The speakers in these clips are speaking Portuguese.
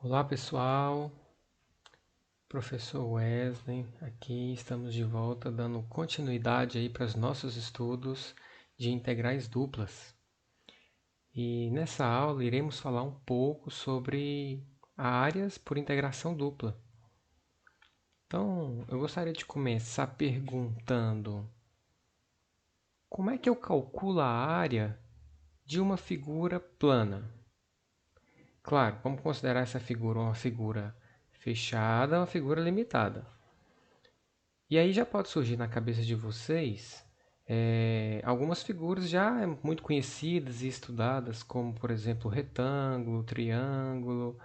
Olá pessoal, professor Wesley, aqui estamos de volta dando continuidade aí para os nossos estudos de integrais duplas. E nessa aula iremos falar um pouco sobre áreas por integração dupla. Então, eu gostaria de começar perguntando: como é que eu calculo a área de uma figura plana? Claro, vamos considerar essa figura uma figura fechada, uma figura limitada. E aí já pode surgir na cabeça de vocês algumas figuras já muito conhecidas e estudadas, como por exemplo o retângulo, o triângulo,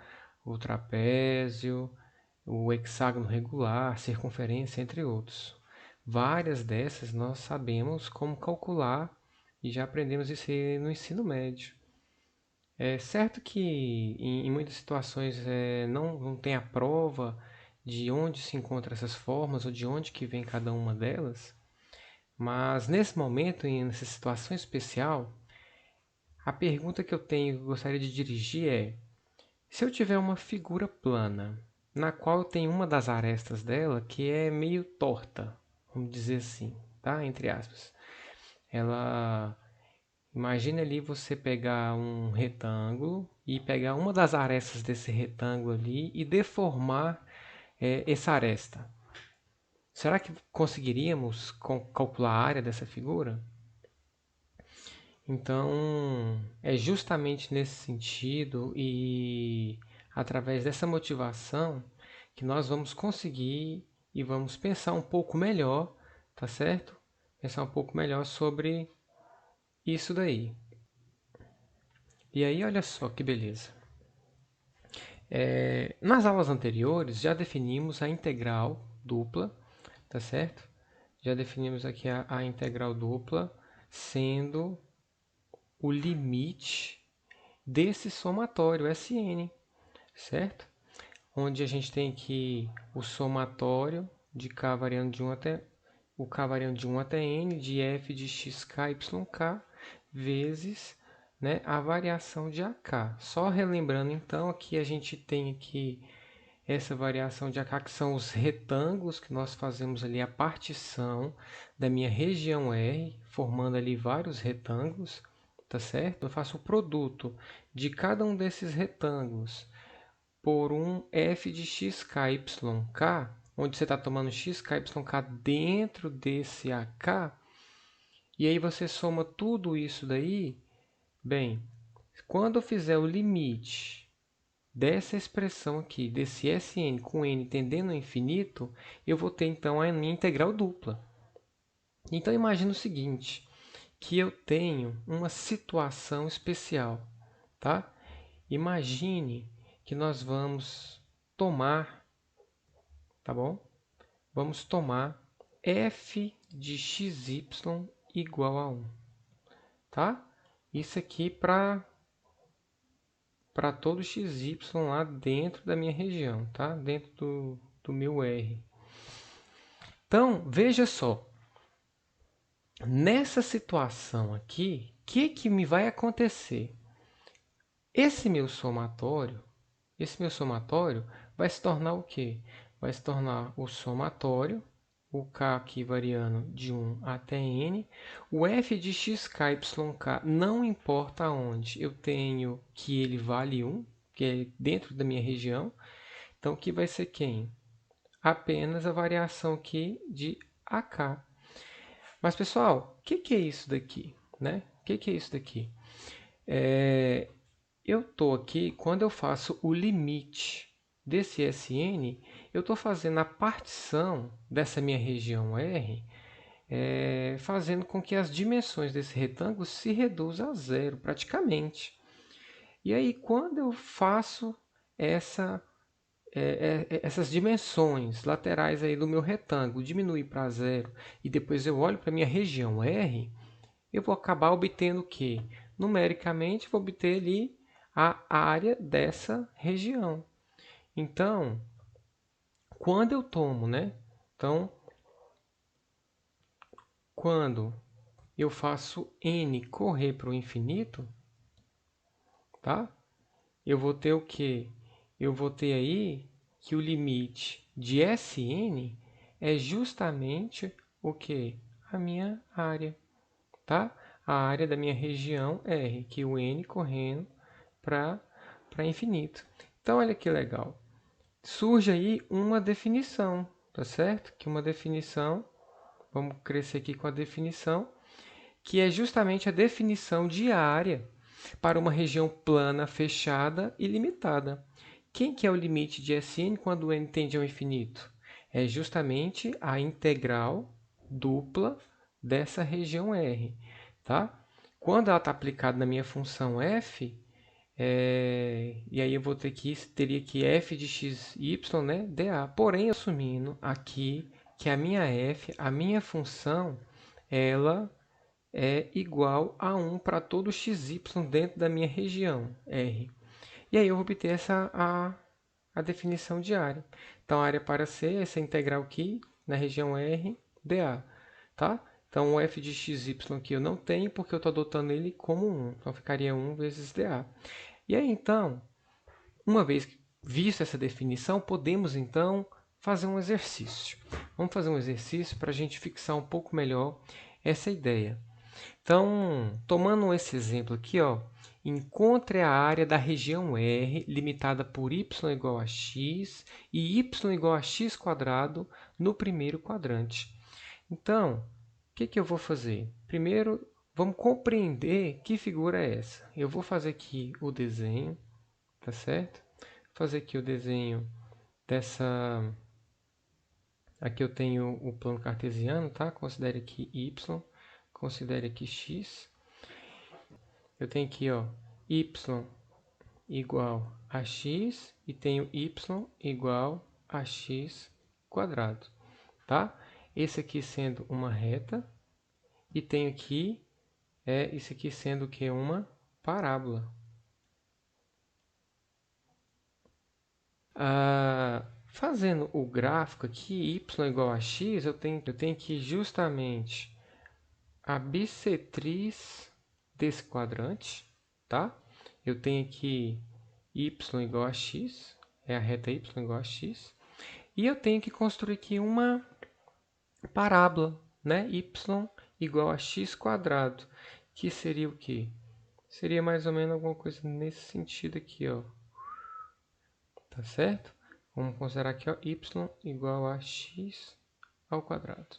o trapézio, o hexágono regular, circunferência, entre outros. Várias dessas nós sabemos como calcular e já aprendemos isso aí no ensino médio. É certo que em muitas situações não tem a prova de onde se encontram essas formas ou de onde que vem cada uma delas, mas nesse momento, nessa situação especial, a pergunta que eu tenho, que eu gostaria de dirigir é: se eu tiver uma figura plana, na qual eu tenho uma das arestas dela que é meio torta, vamos dizer assim, tá? Entre aspas. Ela Imagine ali você pegar um retângulo e pegar uma das arestas desse retângulo ali e deformar essa aresta. Será que conseguiríamos calcular a área dessa figura? Então, é justamente nesse sentido e através dessa motivação que nós vamos conseguir e vamos pensar um pouco melhor, tá certo? Pensar um pouco melhor sobre isso daí. E aí, olha só que beleza. Nas aulas anteriores já definimos a integral dupla, tá certo? Já definimos aqui a integral dupla sendo o limite desse somatório Sn, certo? Onde a gente tem aqui o somatório de k variando de 1 até o k variando de 1 até n de f de x k y k vezes, né, a variação de AK. Só relembrando então, aqui a gente tem aqui essa variação de AK, que são os retângulos que nós fazemos ali a partição da minha região R, formando ali vários retângulos, tá certo? Eu faço o produto de cada um desses retângulos por um f de x, k, y, k, onde você está tomando x, k, y, k dentro desse AK, e aí você soma tudo isso daí. Bem, quando eu fizer o limite dessa expressão aqui, desse Sn com n tendendo ao infinito, eu vou ter então a minha integral dupla. Então imagine o seguinte, que eu tenho uma situação especial, tá? Imagine que nós vamos tomar, tá bom? Vamos tomar f de xy igual a 1, tá? Isso aqui para todo xy lá dentro da minha região, tá? Dentro do meu R. Então, veja só. Nessa situação aqui, o que me vai acontecer? Esse meu somatório vai se tornar o quê? Vai se tornar o somatório, o k aqui variando de 1 até n, o f de x, k, y, k, não importa onde, eu tenho que ele vale 1, que é dentro da minha região, então que vai ser quem? Apenas a variação aqui de AK. Mas pessoal, o que é isso daqui? Né? O que é isso daqui? Eu estou aqui, quando eu faço o limite desse Sn, eu estou fazendo a partição dessa minha região R, fazendo com que as dimensões desse retângulo se reduzam a zero, praticamente. E aí, quando eu faço essas dimensões laterais aí do meu retângulo diminuir para zero e depois eu olho para a minha região R, eu vou acabar obtendo o quê? Numericamente, vou obter ali a área dessa região. Então, quando eu tomo, né? Então, quando eu faço n correr para o infinito, tá? Eu vou ter o quê? eu vou ter aí que o limite de Sn é justamente o que? A minha área, tá? A área da minha região R, que o n correndo para infinito. Então, olha que legal. Surge aí uma definição, tá certo? Que uma definição, vamos crescer aqui com a definição, que é justamente a definição de área para uma região plana, fechada e limitada. Quem que é o limite de Sn quando o n tende ao infinito? É justamente a integral dupla dessa região R, tá? Quando ela está aplicada na minha função f, e aí eu vou teria que f de x, y, né, dA. Porém, assumindo aqui que a minha f, a minha função, ela é igual a 1 para todo xy dentro da minha região R. E aí eu vou obter a definição de área. Então, a área para C é essa integral aqui na região R, dA. Tá? Então, o f de xy aqui eu não tenho, porque eu estou adotando ele como 1. Então, ficaria 1 vezes dA. E aí, então, uma vez vista essa definição, podemos, então, fazer um exercício. Vamos fazer um exercício para a gente fixar um pouco melhor essa ideia. Então, tomando esse exemplo aqui, ó, encontre a área da região R limitada por y igual a x e y igual a x quadrado no primeiro quadrante. Então, o que eu vou fazer? Primeiro, vamos compreender que figura é essa. Eu vou fazer aqui o desenho, tá certo? Vou fazer aqui o desenho dessa... Aqui eu tenho o plano cartesiano, tá? Considere aqui y, considere aqui x. Eu tenho aqui, ó, y igual a x e tenho y igual a x quadrado, tá? Esse aqui sendo uma reta e tenho aqui, isso aqui sendo o que? Uma parábola. Fazendo o gráfico aqui, y igual a x, eu tenho que justamente a bissetriz desse quadrante, tá? Eu tenho aqui y igual a x, é a reta y igual a x, e eu tenho que construir aqui uma parábola, né? Y igual a x quadrado, que seria o quê? Seria mais ou menos alguma coisa nesse sentido aqui, ó. Tá certo? Vamos considerar aqui, ó, y igual a x ao quadrado.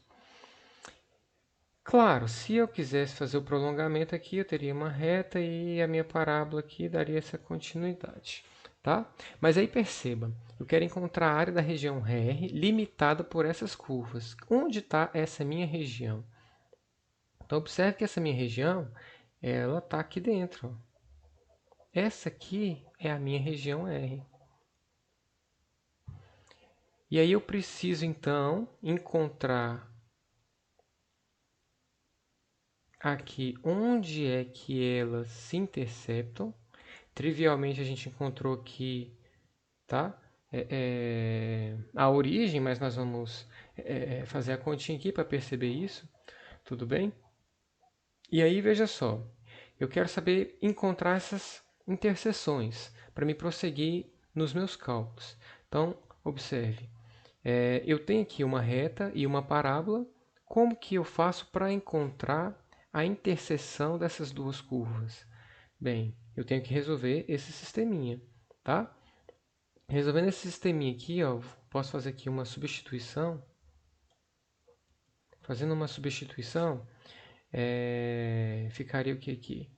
Claro, se eu quisesse fazer o prolongamento aqui, eu teria uma reta e a minha parábola aqui daria essa continuidade, tá? Mas aí perceba, eu quero encontrar a área da região R limitada por essas curvas. Onde está essa minha região? Então, observe que essa minha região, ela está aqui dentro, ó. Essa aqui é a minha região R. E aí eu preciso, então, encontrar aqui onde é que elas se interceptam. Trivialmente a gente encontrou aqui, tá? A origem, mas nós vamos fazer a continha aqui para perceber isso. Tudo bem? E aí, veja só. Eu quero saber encontrar essas interseções para me prosseguir nos meus cálculos. Então, observe. Eu tenho aqui uma reta e uma parábola. Como que eu faço para encontrar a interseção dessas duas curvas? Bem, eu tenho que resolver esse sisteminha, tá? Resolvendo esse sisteminha aqui, ó, posso fazer aqui uma substituição. Fazendo uma substituição, ficaria o que aqui?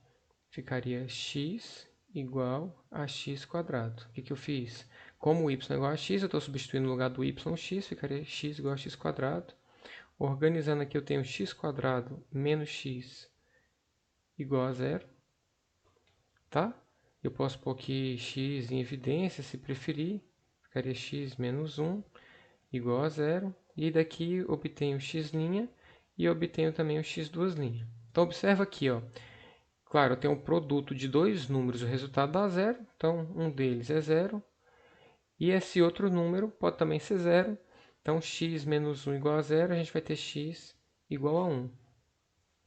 Ficaria x igual a x quadrado. O que eu fiz? Como o y é igual a x, eu estou substituindo no lugar do y x, ficaria x igual a x quadrado. Organizando aqui, eu tenho x quadrado menos x igual a zero. Tá? Eu posso pôr aqui x em evidência, se preferir. Ficaria x menos 1 igual a zero. E daqui obtenho x' e obtenho também o x duas linhas. Então, observa aqui, ó. Claro, eu tenho um produto de dois números, o resultado dá zero. Então, um deles é zero. E esse outro número pode também ser zero. Então, x menos 1 igual a zero, a gente vai ter x igual a 1.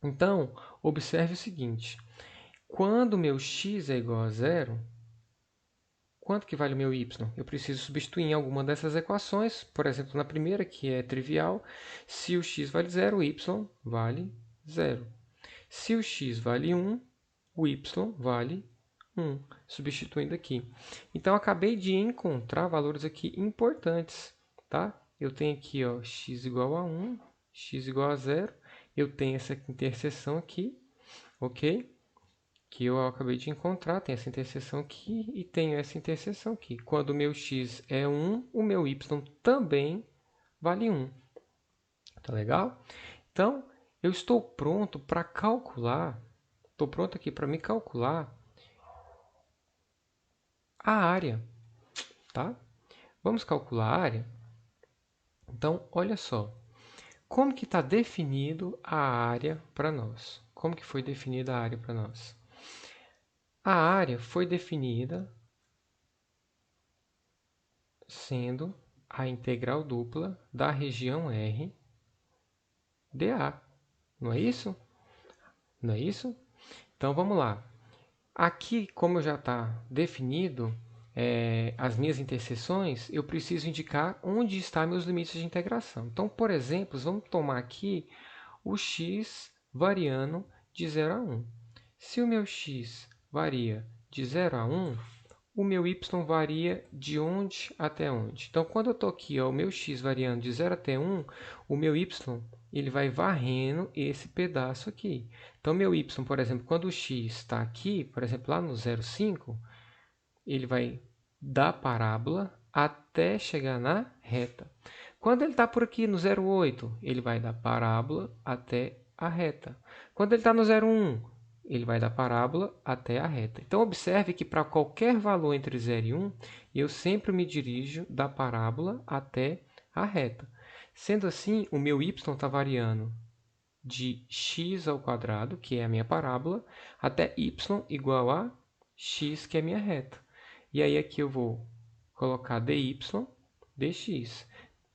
Então, observe o seguinte. Quando meu x é igual a zero, quanto que vale o meu y? Eu preciso substituir em alguma dessas equações, por exemplo, na primeira, que é trivial, se o x vale 0, o y vale 0. Se o x vale 1, o y vale 1, substituindo aqui. Então, eu acabei de encontrar valores aqui importantes, tá? Eu tenho aqui, ó, x igual a 1, x igual a 0. Eu tenho essa interseção aqui, ok? Que eu acabei de encontrar, tem essa interseção aqui e tenho essa interseção aqui. Quando o meu x é 1, o meu y também vale 1. Tá legal? Então, eu estou pronto para calcular, estou pronto aqui para me calcular a área, tá? Vamos calcular a área? Então, olha só. Como que está definido a área para nós? Como que foi definida a área para nós? A área foi definida sendo a integral dupla da região R dA. Não é isso? Não é isso? Então, vamos lá. Aqui, como já está definido as minhas interseções, eu preciso indicar onde estão meus limites de integração. Então, por exemplo, vamos tomar aqui o x variando de 0 a 1. Se o meu x varia de 0 a 1, o meu y varia de onde até onde? Então, quando eu estou aqui, ó, o meu x variando de 0 até 1, o meu y ele vai varrendo esse pedaço aqui. Então, meu y, por exemplo, quando o x está aqui, por exemplo, lá no 0,5, ele vai da parábola até chegar na reta. Quando ele está por aqui no 0,8, ele vai da parábola até a reta. Quando ele está no 0,1, ele vai da parábola até a reta. Então, observe que para qualquer valor entre 0 e 1, eu sempre me dirijo da parábola até a reta. Sendo assim, o meu y está variando de x ao quadrado, que é a minha parábola, até y igual a x, que é a minha reta. E aí aqui eu vou colocar dy dx.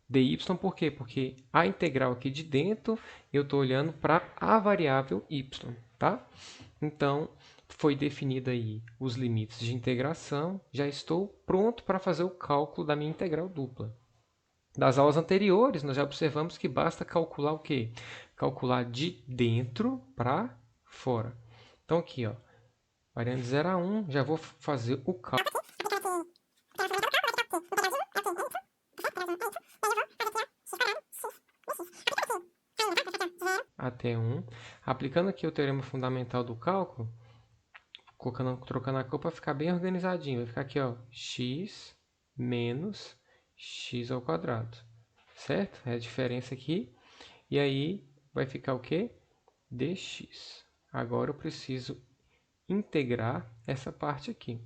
dy por quê? Porque a integral aqui de dentro, eu estou olhando para a variável y, tá? Então, foi definido aí os limites de integração. Já estou pronto para fazer o cálculo da minha integral dupla. Das aulas anteriores, nós já observamos que basta calcular o quê? Calcular de dentro para fora. Então, aqui, ó, variando de 0 a 1, já vou fazer o cálculo. Até 1. Aplicando aqui o teorema fundamental do cálculo, trocando a cor para ficar bem organizadinho. Vai ficar aqui, ó, x menos x ao quadrado. Certo? É a diferença aqui. E aí vai ficar o quê? Dx. Agora eu preciso integrar essa parte aqui.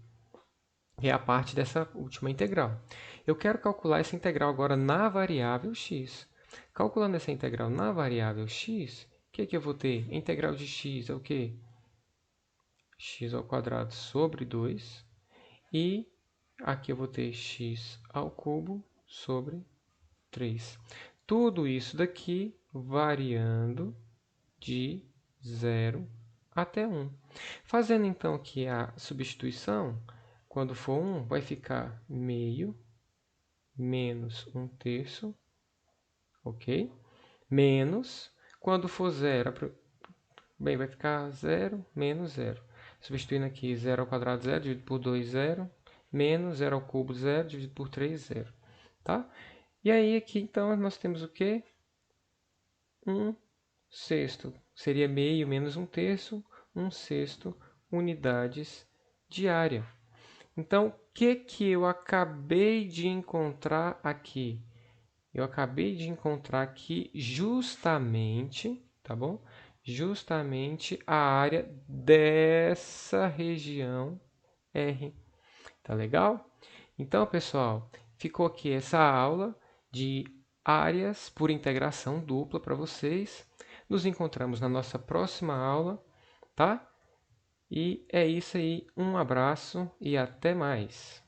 É a parte dessa última integral. Eu quero calcular essa integral agora na variável x. Calculando essa integral na variável x, o que eu vou ter? A integral de x é o quê? X ao quadrado sobre 2. E aqui eu vou ter x ao cubo sobre 3. Tudo isso daqui variando de 0 até 1. Fazendo então aqui a substituição, quando for 1, vai ficar meio menos 1/3, ok? Menos, quando for 0, bem, vai ficar 0 menos 0. Substituindo aqui 0 ao quadrado, 0, dividido por 2, 0, menos 0 ao cubo, 0, dividido por 3, 0. Tá? E aí aqui, então, nós temos o quê? 1/6. Seria meio menos 1/3, 1/6 unidades de área. Então, o que eu acabei de encontrar aqui? Eu acabei de encontrar aqui justamente, tá bom? Justamente a área dessa região R. Tá legal? Então, pessoal, ficou aqui essa aula de áreas por integração dupla para vocês. Nos encontramos na nossa próxima aula, tá? E é isso aí. Um abraço e até mais.